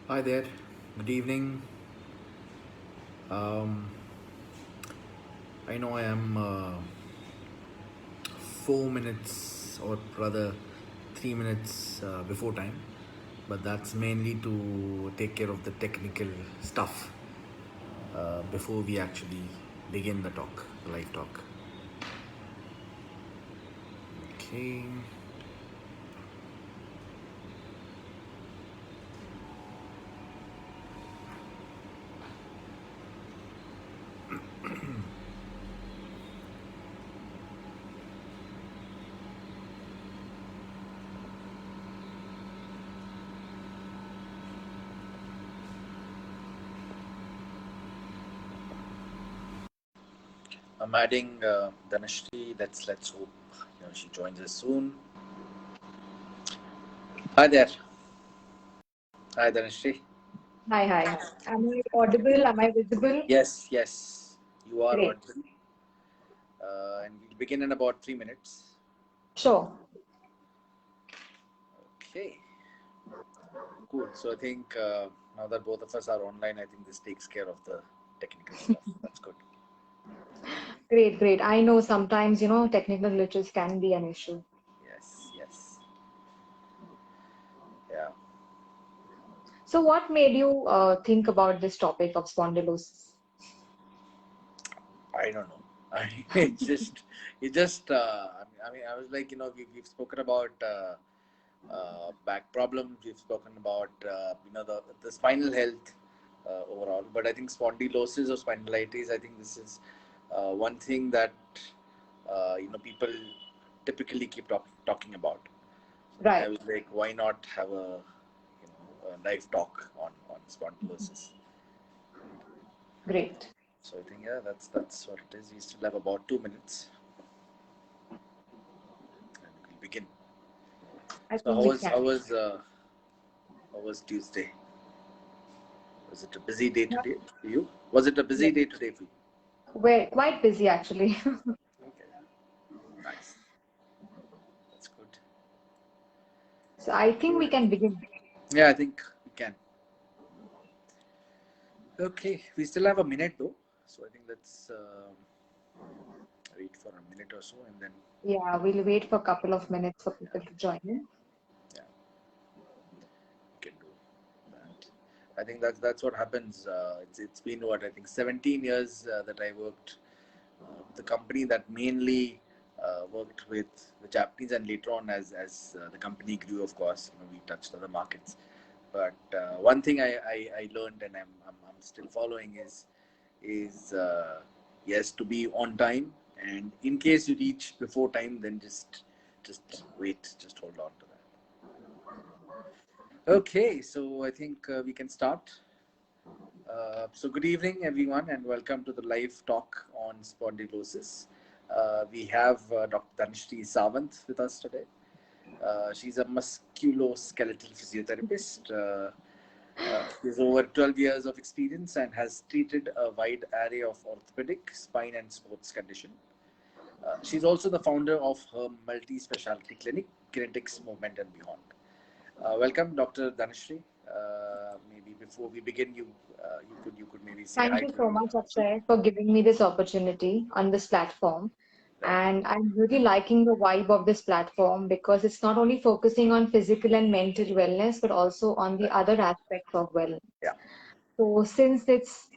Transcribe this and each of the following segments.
Hi there. Good evening. Um, I know I am 4 minutes or rather 3 minutes before time, but that's mainly to take care of the technical stuff before we actually begin the talk, the live talk. Okay. I'm adding Dhanashree. Let's hope she joins us soon. Hi there. Hi Dhanashree. Hi, hi. Am I audible? Am I visible? Yes, yes, you are Great. audible. And we'll begin in about 3 minutes. Sure. Okay, cool. So I think now that both of us are online, I think this takes care of the technical stuff. That's good. Great, great. I know sometimes, technical glitches can be an issue. Yes, yes, yeah. So, what made you think about this topic of spondylosis? I don't know. I mean, I was like, we've spoken about back problems. We've spoken about, the spinal health overall. But I think spondylosis or spondylititis, I think this is one thing that, people typically keep talking about. So then I Right. was like, why not have a live talk on spondylosis? Great. So I think yeah, that's what it is. We still have about 2 minutes, and we'll begin. I So think we can. how was Tuesday? Was it a busy day Yeah. today for you? Was it a busy Yes. day today for you? We're quite busy actually. Okay, nice. That's good. So, I think we can begin. Yeah, I think we can. Okay, we still have a minute though, so I think let's wait for a minute or so, and then Yeah, we'll wait for a couple of minutes for yeah, people to join in. yeah, we can do that. I think that's what happens. It's been what I think 17 years that I worked the company that mainly worked with the Japanese, and later on as the company grew, of course, we touched other markets. But one thing I learned, and I'm still following, is yes, to be on time, and in case you reach before time, then just wait, just hold on to that. Okay, so I think we can start. So, good evening, everyone, and welcome to the live talk on spondylosis. We have Dr. Dhanashree Sawant with us today. She's a musculoskeletal physiotherapist. She has over 12 years of experience and has treated a wide array of orthopedic, spine, and sports condition. She's also the founder of her multi-specialty clinic, Kinetics Movement and Beyond. Welcome, Dr. Dhanashree. Maybe before we begin, you could maybe say Thank hi you to so much, everyone. Akshay, for giving me this opportunity on this platform. Right. And I'm really liking the vibe of this platform because it's not only focusing on physical and mental wellness, but also on the Right. other aspects of wellness. Yeah. So, since it's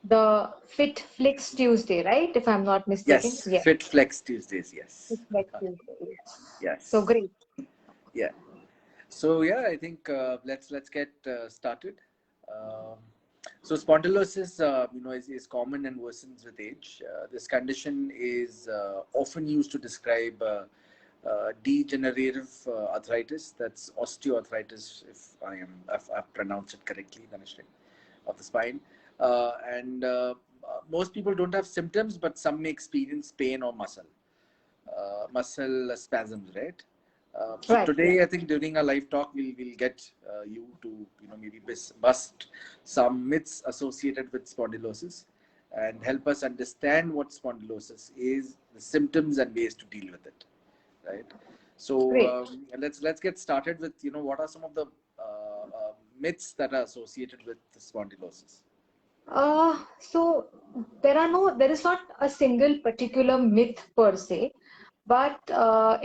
the Fit Flex Tuesday, right? If I'm not mistaken. Yes. Yes, Fit Flex Tuesdays. Fit Yes. Flex Tuesday. So Yes. great. Yeah. So yeah, I think let's get started. Um, so spondylosis, is common and worsens with age. This condition is often used to describe degenerative arthritis. That's osteoarthritis, if I've pronounced it correctly, Dhanashree, of the spine. And most people don't have symptoms, but some may experience pain or muscle spasms, right? So Right. Yeah. today, I think during our live talk, we'll get you to maybe bust some myths associated with spondylosis, and help us understand what spondylosis is, the symptoms, and ways to deal with it. Right. So Great. let's get started with what are some of the myths that are associated with spondylosis? So there is not a single particular myth per se, but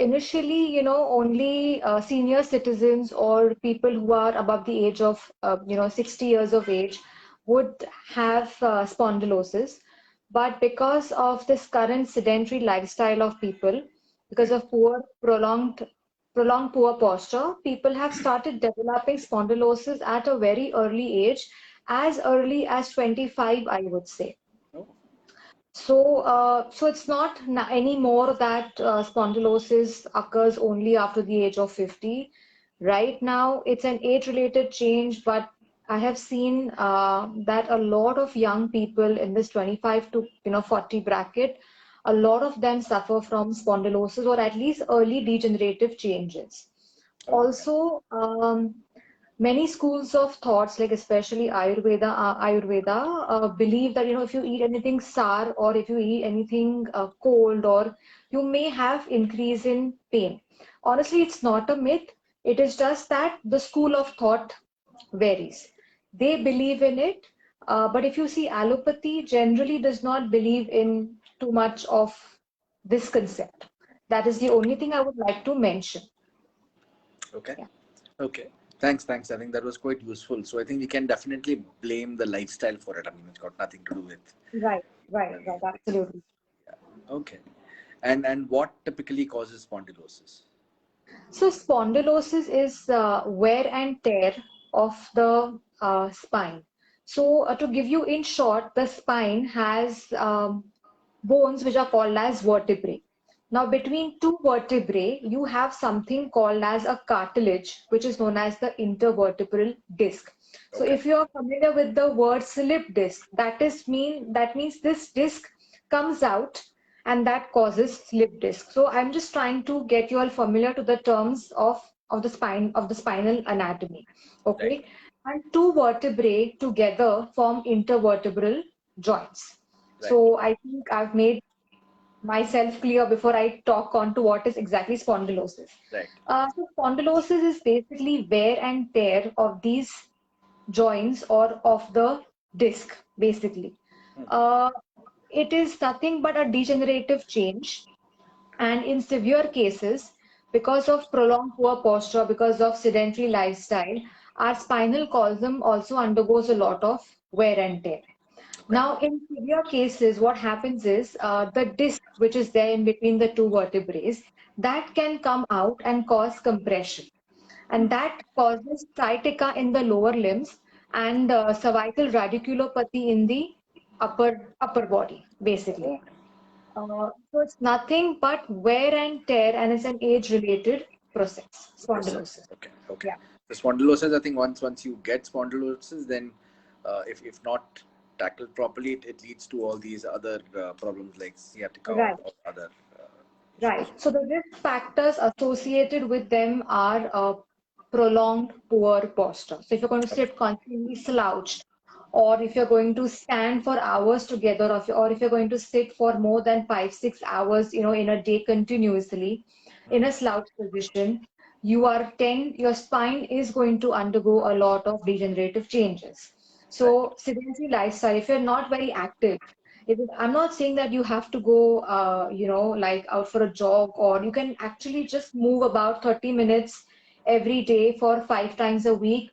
initially, only senior citizens or people who are above the age of, 60 years of age would have spondylosis. But because of this current sedentary lifestyle of people, because Right. of prolonged poor posture, people have started developing spondylosis at a very early age, as early as 25, I would say. Oh, So it's not anymore that spondylosis occurs only after the age of 50. Right now, it's an age-related change, but I have seen that a lot of young people in this 25 to 40 bracket, a lot of them suffer from spondylosis or at least early degenerative changes. oh, okay. Also, many schools of thoughts, like especially Ayurveda, believe that if you eat anything sour or if you eat anything cold, or you may have increase in pain. Honestly, it's not a myth. It is just that the school of thought varies. They believe in it, but if you see, allopathy generally does not believe in too much of this concept. That is the Okay. only thing I would like to mention. Okay. Yeah. Okay. Thanks. I think that was quite useful. So I think we can definitely blame the lifestyle for it. I mean, it's got nothing to do with. Right, right, uh, right, absolutely. yeah. Okay. And what typically causes spondylosis? So spondylosis is wear and tear of the spine. So to give you in short, the spine has bones which are called as vertebrae. Now between two vertebrae, you have something called as a cartilage, which is known as the intervertebral disc. So Okay. if you are familiar with the word slip disc, that means this disc comes out and that causes slip disc. So I'm just trying to get you all familiar to the terms of the spinal anatomy. Right. Okay. And two vertebrae together form intervertebral joints. Right. So I think I've made myself clear before I talk on to what is exactly spondylosis. Right. So spondylosis is basically wear and tear of these joints or of the disc, basically. Hmm. Uh, it is nothing but a degenerative change, and in severe cases, because of prolonged poor posture, because of sedentary lifestyle, our spinal column also undergoes a lot of wear and tear. Okay. Now, in severe cases, what happens is the disc, which is there in between the two vertebrae, that can come out and cause compression. Hmm. And that causes sciatica in the lower limbs and cervical radiculopathy in the upper body, basically. Oh, So it's nothing but wear and tear, and it's an age-related process, process. spondylosis. Okay. Okay. Yeah. The spondylosis, I think once you get spondylosis, then if not tackled properly, it leads to all these other problems like sciatica Right. or other Right. issues. So the risk factors associated with them are prolonged poor posture. So if you're going to Okay. sit constantly slouched, or if you're going to stand for hours together, or if you're going to sit for more than 5, 6 hours, in a day continuously in a slouch position, your spine is going to undergo a lot of degenerative changes. Right. So sedentary lifestyle, if you're not very active, I'm not saying that you have to go, like out for a jog, or you can actually just move about 30 minutes every day for 5 times a week.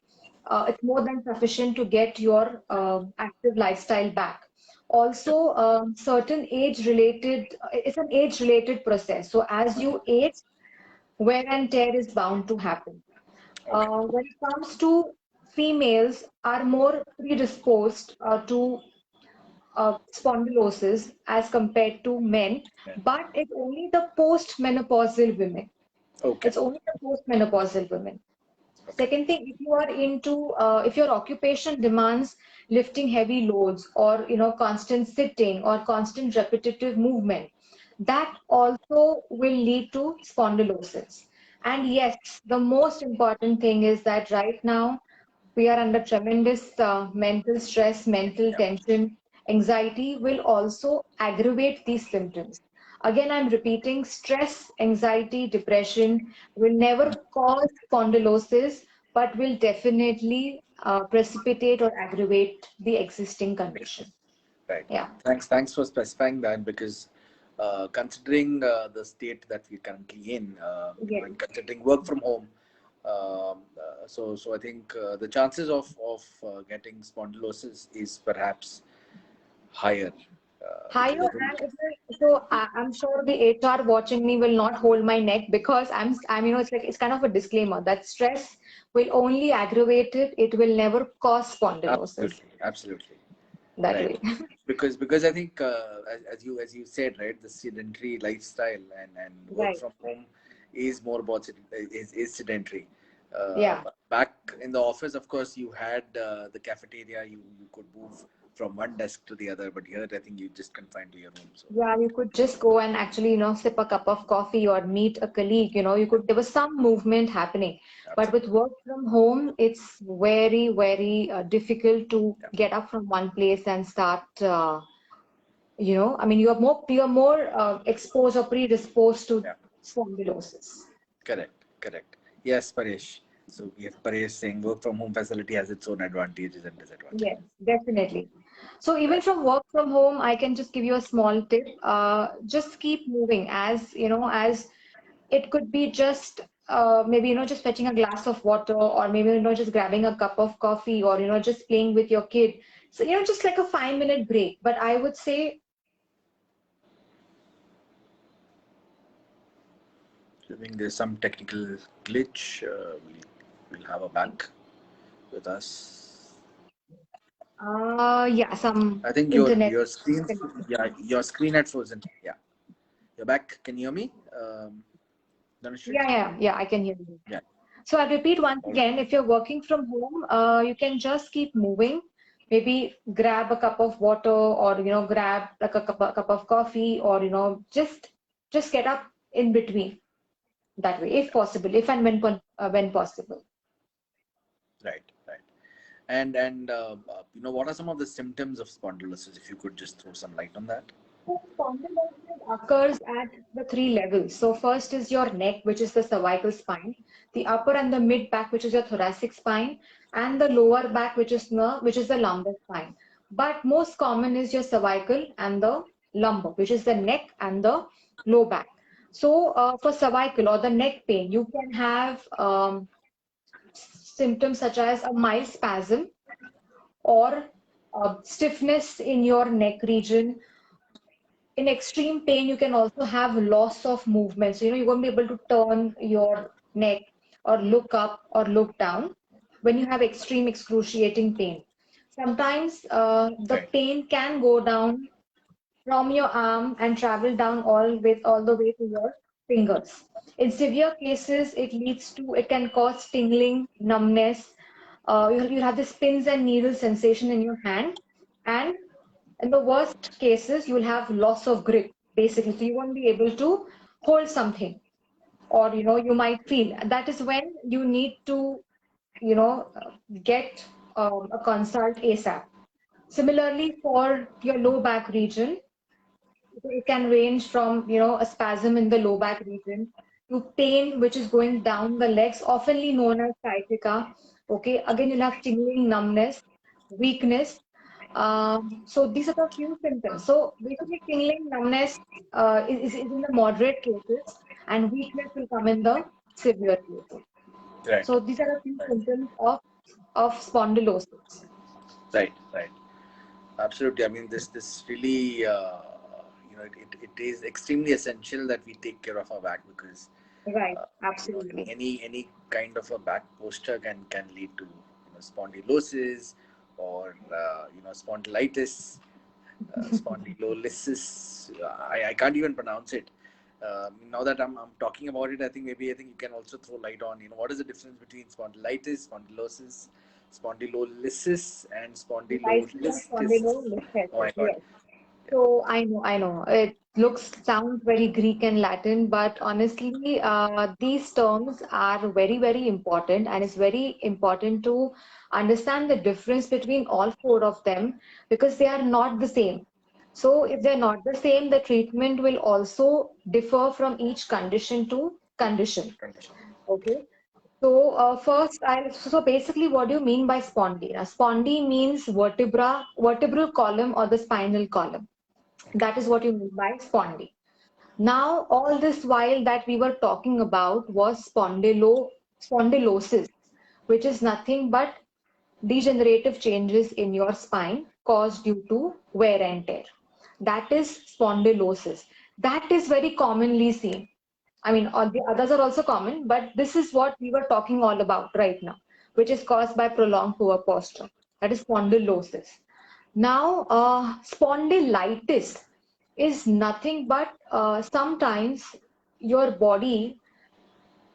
It's more than sufficient to get your active lifestyle back. Also, it's an age-related process. So as you age, wear and tear is bound to happen. Okay. When it comes to females, are more predisposed to spondylosis as compared to men, Yeah. but it's only the postmenopausal women. Okay. It's only the postmenopausal women. Okay. Second thing, if your occupation demands lifting heavy loads, or constant sitting or constant repetitive movement, that also will lead to spondylosis. And yes, the most important thing is that right now we are under tremendous mental stress, mental Yeah. tension. Anxiety will also aggravate these symptoms. Again, I'm repeating, stress, anxiety, depression will never cause spondylosis, but will definitely precipitate or aggravate the existing condition. Right. Yeah. Thanks for specifying that, because considering the state that we're currently in, Yeah. and considering work from home, so I think the chances of getting spondylosis is perhaps higher. Higher, Because I think, and so I'm sure the HR watching me will not hold my neck, because it's like, it's kind of a disclaimer that stress will only aggravate it. It will never cause spondylosis absolutely that right. way. Because I think, as you said, right, the sedentary lifestyle and work Right. from home is more about is sedentary. Yeah. Back in the office, of course, you had the cafeteria. You could move from one desk to the other, but here I think you just confined to your room. So Yeah, you could just go and actually, sip a cup of coffee or meet a colleague. There was some movement happening. But with absolutely, work from home, it's very, very difficult to yeah, get up from one place and start, you are more exposed or predisposed to yeah. spondylosis. Correct. Yes, Paresh. So we have Paresh saying work from home facility has its own advantages and disadvantages. Yes, definitely. So even Right. from work from home, I can just give you a small tip. Just keep moving, as it could be just maybe just fetching a glass of water, or maybe just grabbing a cup of coffee, or just playing with your kid. So just like a 5-minute break. But I would say, I think there's some technical glitch. We'll have a back with us. yeah, some I think internet. your screen, yeah, your screen had frozen. Yeah, you're back. Can you hear me, Dhanashree? Yeah, I can hear you. Yeah. So I repeat once All right. again, if you're working from home, you can just keep moving. Maybe grab a cup of water, or grab like a cup of coffee, or just get up in between that way, if possible, if and when possible. Right. And what are some of the symptoms of spondylosis? If you could just throw some light on that. So spondylosis occurs at the three levels. So first is your neck, which is the cervical spine, the upper and the mid back, which is your thoracic spine, and the lower back, which is the lumbar spine. But most common is your cervical and the lumbar, which is the neck and the low back. So for cervical or the neck pain, you can have symptoms such as a mild spasm, or stiffness in your neck region. In extreme pain, you can also have loss of movement. So, you won't be able to turn your neck or look up or look down when you have extreme excruciating pain. Sometimes the Right. pain can go down from your arm and travel down all the way to your fingers. In severe cases, it can cause tingling, numbness. You'll have this pins and needles sensation in your hand, and in the worst cases, you'll have loss of grip, basically. So you won't be able to hold something, or you might feel. That is when you need to, get a consult ASAP. Similarly, for your low back region, it can range from a spasm in the low back region to pain which is going down the legs, oftenly known as sciatica. Okay, again you'll have tingling, numbness, weakness. So these are the few symptoms. So basically, tingling, numbness is in the moderate cases, and weakness will come in the severe cases. Right. So these are the few Right. symptoms of spondylosis. Right. Absolutely. I mean, this really, it is extremely essential that we take care of our back, because Right, any absolutely. any kind of a back posture can lead to spondylosis, or spondylitis, spondylolysis. I can't even pronounce it. Now that I'm talking about it, I think you can also throw light on what is the difference between spondylitis, spondylolysis, and Lysis and spondylolisthesis. Oh my spondylolisthesis, God! yes. So I know. It sounds very Greek and Latin, but honestly, these terms are very, very important, and it's very important to understand the difference between all four of them, because they are not the same. So if they're not the same, the treatment will also differ from each condition to condition. Condition. Okay. So so basically, what do you mean by spondy? Now, spondy means vertebral column or the spinal column. Okay. That is what you mean by spondy. Now, all this while that we were talking about was spondylosis, which is nothing but degenerative changes in your spine caused due to wear and tear. That is spondylosis. That is very commonly seen. I mean, all the others are also common, but this is what we were talking all about right now, which is caused by prolonged poor posture. That is spondylosis. Now, spondylitis is nothing but sometimes your body,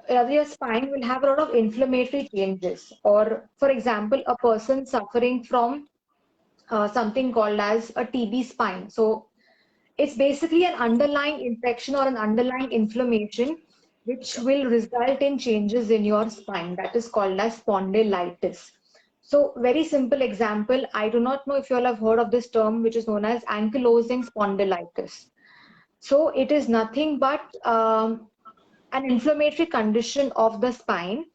your spine will have a lot of inflammatory changes. Or, for example, a person suffering from something called as a TB spine. So, it's basically an underlying infection or an underlying inflammation which Yeah. will result in changes in your spine. That is called as spondylitis. So, very simple example. I do not know if you all have heard of this term, which is known as ankylosing spondylitis. So, it is nothing but an inflammatory condition of the spine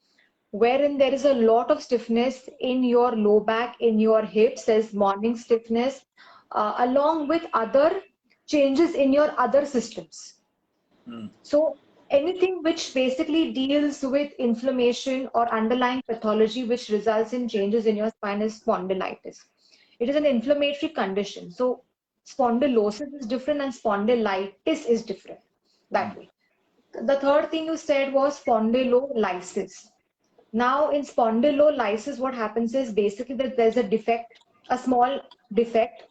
wherein there is a lot of stiffness in your low back, in your hips, there's morning stiffness, along with other changes in your other systems. Mm. So anything which basically deals with inflammation or underlying pathology which results in changes in your spine is spondylitis. It is an inflammatory condition. So spondylosis is different and spondylitis is different Mm. that way. The third thing you said was spondylolysis. Now, in spondylolysis, what happens is basically that there's a defect, a small defect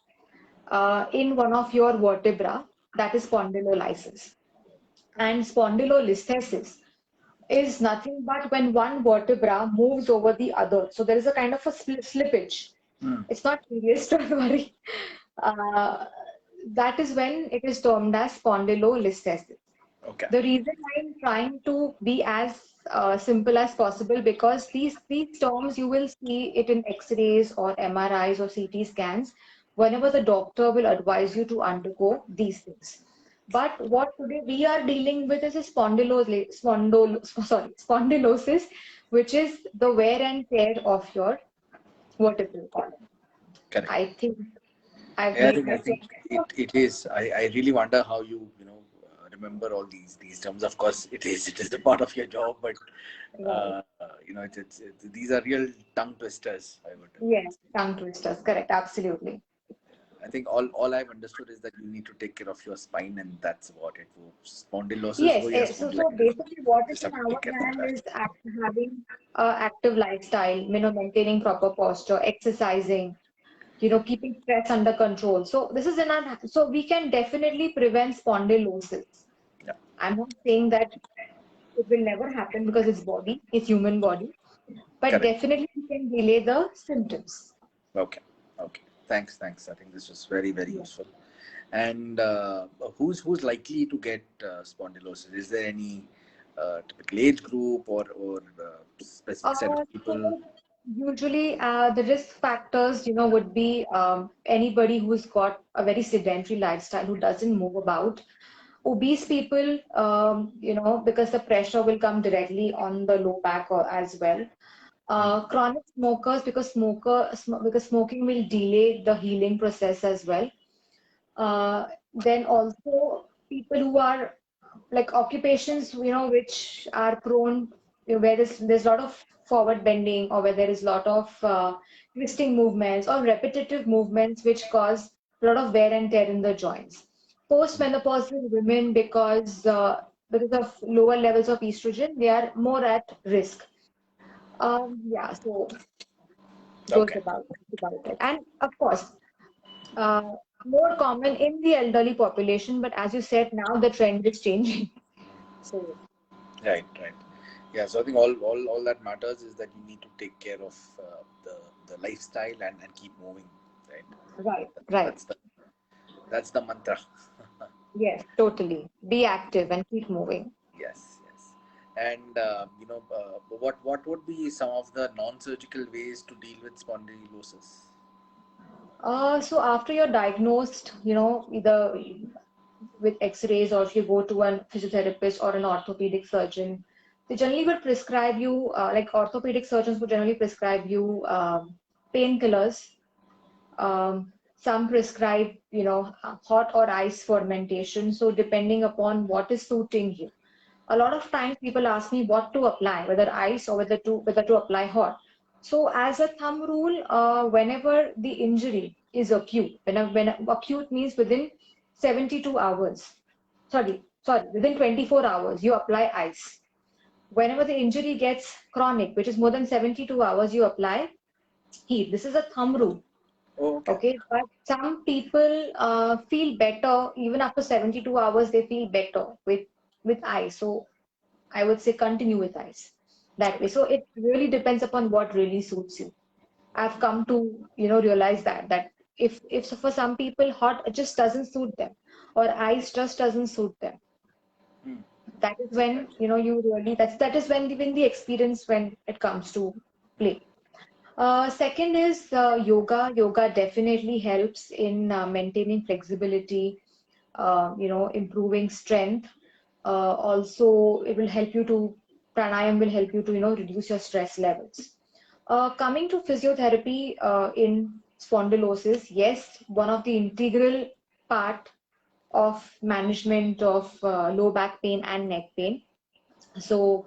in one of your vertebra, that is spondylolysis. And spondylolisthesis is nothing but when one vertebra moves over the other. So there is a kind of a slippage. Mm. It's not serious, don't worry. Uh, that is when it is termed as spondylolisthesis. Okay. The reason I'm trying to be as simple as possible because these terms you will see it in X-rays or MRIs or CT scans whenever the doctor will advise you to undergo these things. But what today we are dealing with is a spondylosis, which is the wear and tear of your vertebral column. Correct. I think I've Yeah, made I myself think it is. I really wonder how remember all these terms. Of course, it is a part of your job, but right. these are real tongue twisters. I would Yes, say. tongue twisters, correct, absolutely. I think all I've understood is that you need to take care of your spine, and that's about it. Spondylosis, Yes, oh yes, so spondylitis. basically what is Just in have to our take care of hand that. is having active lifestyle, maintaining proper posture, exercising, keeping stress under control. So this is in our hand. So we can definitely prevent spondylosis. Yeah, I'm not saying that it will never happen because it's human body, but correct. definitely we can delay the symptoms. Okay, okay. Thanks. I think this was very Yeah. useful. And who's likely to get spondylosis? Is there any typical age group or specific set of people? So usually the risk factors, would be anybody who's got a very sedentary lifestyle, who doesn't move about, obese people, because the pressure will come directly on the low back or as well. Hmm. Chronic smokers, because smoking will delay the healing process as well. Then also people who are like occupations, which are prone, where there's a lot of forward bending or where there is a lot of twisting movements or repetitive movements which cause a lot of wear and tear in the joints. Postmenopausal women, because of lower levels of estrogen, they are more at risk. Yeah, so those Okay. about it. And of course, uh, more common in the elderly population, but as you said, now the trend is changing. So, Right. Yeah. So I think all that matters is that you need to take care of the lifestyle and keep moving. Right. right, right. That's the mantra. Yes, totally. Be active and keep moving. Yes. And what would be some of the non-surgical ways to deal with spondylosis? So after you're diagnosed, either with X-rays or if you go to a physiotherapist or an orthopedic surgeon, they generally would prescribe you, like orthopedic surgeons would generally prescribe you painkillers. Some prescribe, hot or ice fermentation. So depending upon what is suiting you. A lot of times people ask me what to apply, whether ice or whether to apply hot. So as a thumb rule, whenever the injury is acute, when acute means within 72 hours, sorry, within 24 hours, you apply ice. Whenever the injury gets chronic, which is more than 72 hours, you apply heat. This is a thumb rule. Oh, okay. Okay, but some people feel better even after 72 hours. They feel better with ice. So I would say continue with ice that way. So it really depends upon what really suits you. I've come to realize that if for some people hot just doesn't suit them, or ice just doesn't suit them. Hmm. That is when you really that is when the experience when it comes to play. Second is yoga. Yoga definitely helps in maintaining flexibility, improving strength. Also, it will help you to, pranayam will help you to, reduce your stress levels. Coming to physiotherapy in spondylosis, yes, one of the integral part of management of low back pain and neck pain. So,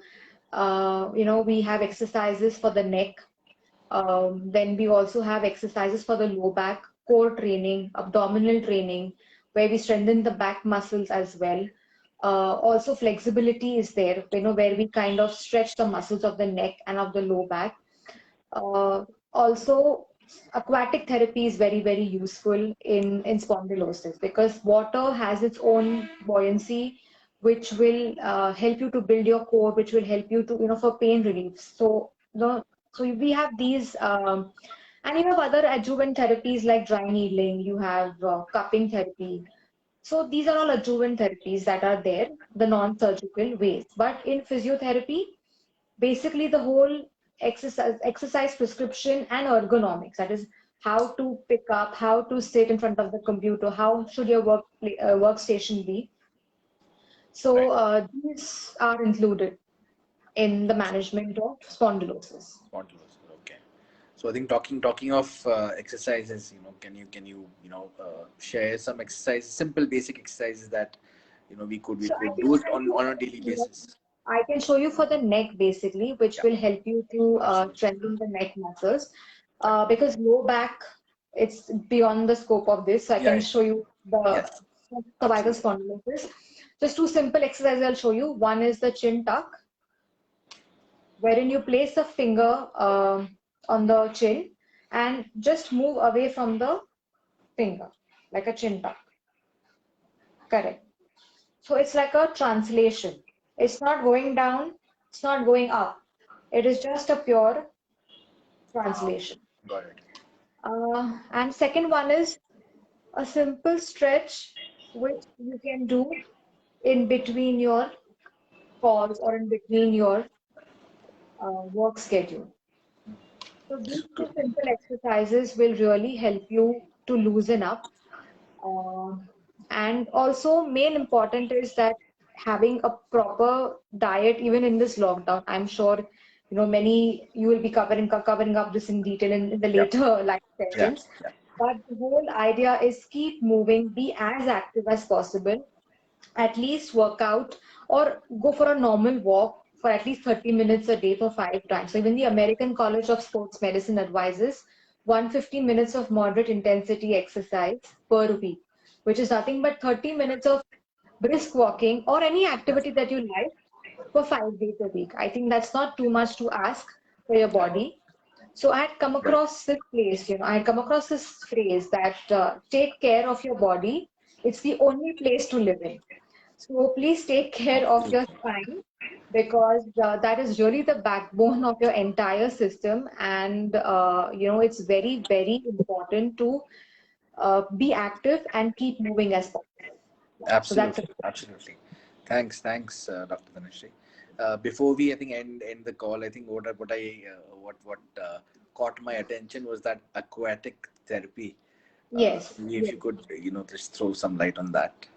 we have exercises for the neck. Then we also have exercises for the low back, core training, abdominal training, where we strengthen the back muscles as well. Also flexibility is there, where we kind of stretch the muscles of the neck and of the low back. Also, aquatic therapy is very, very useful in spondylosis because water has its own buoyancy, which will help you to build your core, which will help you to, for pain relief. So we have these, and you have other adjuvant therapies like dry needling, you have cupping therapy. So these are all adjuvant therapies that are there, the non-surgical ways. But in physiotherapy, basically the whole exercise prescription and ergonomics, that is how to pick up, how to sit in front of the computer, how should your workstation be. So these are included in the management of spondylosis. Spondylosis. Okay. So I think talking of exercises, can you share some exercises, simple basic exercises that we could So I can do it show on you a daily for basis. I can show you for the neck basically, which Yeah, will help you to absolutely. strengthen the neck muscles. Right. Because low back, it's beyond the scope of this. So I Yeah, can yeah. show you the Yes, cervical absolutely. spondylosis. Just two simple exercises I'll show you. One is the chin tuck, wherein you place a finger on the chin and just move away from the finger, like a chin tuck. Correct. So it's like a translation. It's not going down, it's not going up. It is just a pure translation. Got it. And second one is a simple stretch which you can do in between your calls or in between your work schedule. So these two Good. simple exercises will really help you to loosen up. Uh, and also, main important is that having a proper diet, even in this lockdown. I'm sure many you will be covering up this in detail in the Yeah, later live yeah, sessions. yeah. But the whole idea is keep moving, be as active as possible, at least work out or go for a normal walk for at least 30 minutes a day for 5 times. So even the American College of Sports Medicine advises 150 minutes of moderate intensity exercise per week, which is nothing but 30 minutes of brisk walking or any activity that you like for 5 days a week. I think that's not too much to ask for your body. So I had come Right. across this place, I had come across this phrase that take care of your body. It's the only place to live in. So please take care of your Absolutely. spine because that is really the backbone of your entire system, and it's very, very important to be active and keep moving as possible. So that's it. Absolutely. Absolutely. Thanks, Dr. Dhanashree. Before we, I think, end the call, I think what caught my attention was that aquatic therapy. Yes, If yes. you could, just throw some light on that.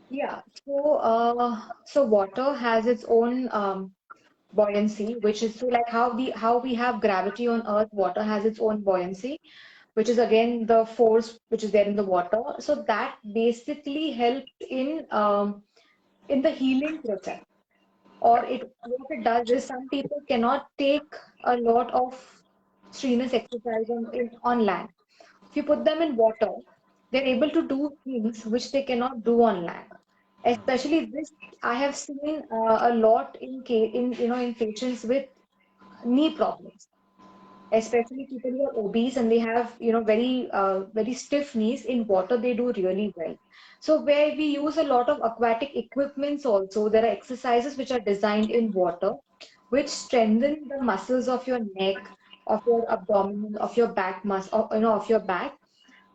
Yeah. So water has its own. buoyancy, which is so like how we have gravity on Earth, water has its own buoyancy, which is again the force which is there in the water. So that basically helps in the healing process. Or it what it does is some people cannot take a lot of strenuous exercise on land. If you put them in water, they're able to do things which they cannot do on land. Especially this, I have seen a lot in patients with knee problems, especially people who are obese and they have very stiff knees. In water they do really well. So where we use a lot of aquatic equipments also, there are exercises which are designed in water which strengthen the muscles of your neck, of your abdomen, of your back muscle, of your back,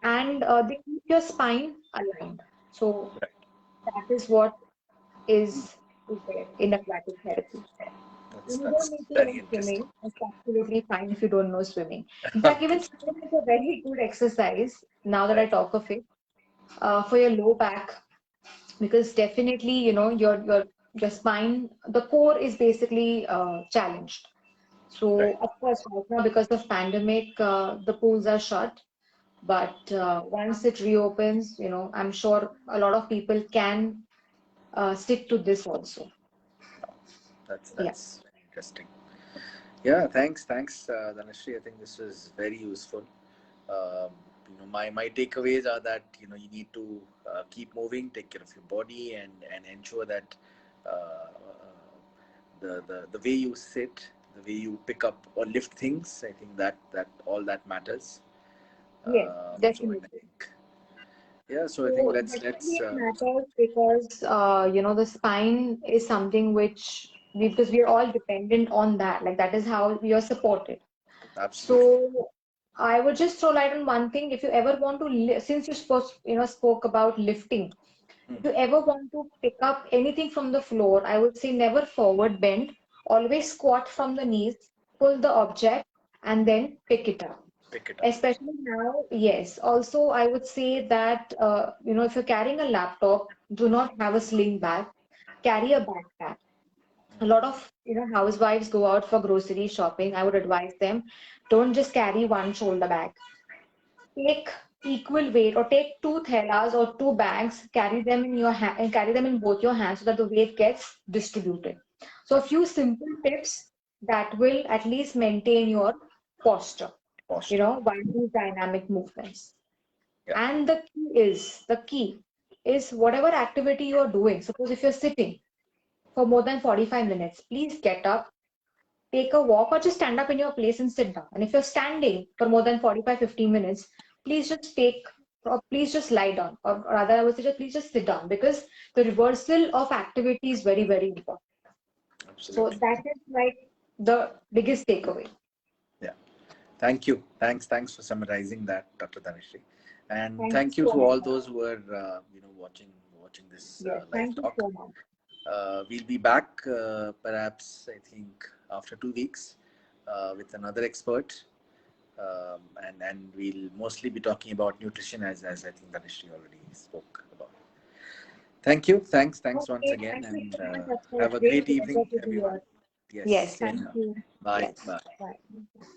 and they keep your spine aligned. So that is what is there in aquatic therapy. You don't That's need to very learn interesting. swimming. It's absolutely fine if you don't know swimming. In fact, even Okay. swimming is a very good exercise now that I Right. talk of it, for your low back, because definitely, your spine, the core is basically challenged. Right. So, of course, right now because of pandemic, the pools are shut. But once it reopens, I'm sure a lot of people can stick to this also. Yeah. That's very interesting. Yeah, thanks, Dhanashree. I think this is very useful. Um, my takeaways are that you need to keep moving, take care of your body, and ensure that the way you sit, the way you pick up or lift things. I think that all that matters. Yes, So I definitely. think yeah. So I think So let's definitely it matters because the spine is something which because we are all dependent on that. Like that is how we are supported. absolutely. So I would just throw light on one thing. If you ever want to, since spoke about lifting, if you ever want to pick up anything from the floor, I would say never forward bend. Always squat from the knees, pull the object, and then pick it up. Pick it up. Especially now, yes. Also, I would say that, if you're carrying a laptop, do not have a sling bag, carry a backpack. A lot of, housewives go out for grocery shopping. I would advise them, don't just carry one shoulder bag. Take equal weight or take two thelas or two bags, carry them in your hand and carry them in both your hands so that the weight gets distributed. So a few Absolutely. simple tips that will at least maintain your posture, Posture. while these dynamic movements. Yeah. And the key is whatever activity you are doing. Suppose if you're sitting for more than 45 minutes, please get up, take a walk, or just stand up in your place and sit down. And if you're standing for more than 45-50 minutes, please just please just lie down. Or rather, I would say please just sit down because the reversal of activity is very, very important. So Absolutely. that is like the biggest takeaway. Yeah. Thank you. Thanks for summarizing that, Dr. Dhanashree. And Thank you thank you so to all much. those who are watching this Yes, live thank you talk. so much. We'll be back perhaps I think after 2 weeks with another expert, and we'll mostly be talking about nutrition as I think Dhanashree already spoke about. Thank you. Thanks once Okay, again, thank you and so much. That's a have a great great pleasure evening, to be everyone. here. Yes, Yes, same thank here. you. Bye. Yes, Bye. bye.